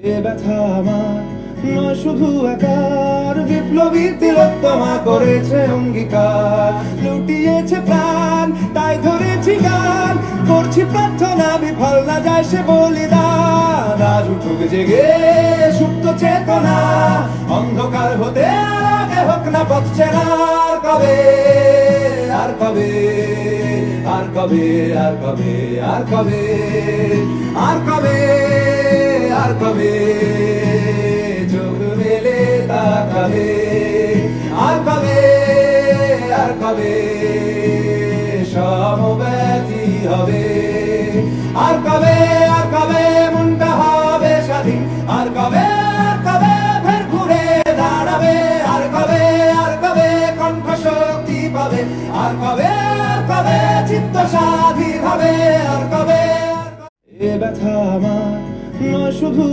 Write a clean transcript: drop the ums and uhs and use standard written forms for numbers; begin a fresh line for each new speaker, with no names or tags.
এ ব্যথা আমার নয় শুধু একার, বিপ্লবী তিলোত্তমা করেছে অঙ্গীকার, লুটিয়েছে প্রাণ তাই ধরেছি গান, করছি প্রার্থনা বিফল না যায় সে বলিদান। আজ উঠুক জেগে সুপ্ত চেতনা, অন্ধকার হতে আগে হোক না পথ চেনা। কবে আর কবে, আর কবে, আর কবে, আর কবে, আর কবে, আর কবে চোখ মেলে তাকাবে, আর কবে, আর কবে সমব্যথী হবে, আর কবে, আর কবে মনটা হবে স্বাধীন, আর কবে, আর কবে ফের ঘুরে দাঁড়াবে, আর কবে, আর কবে কণ্ঠ শক্তি পাবে, আর কবে, আর কবে চিত্ত স্বাধীন হবে, আর কবে। এ ব্যথা আমার নয় শুধু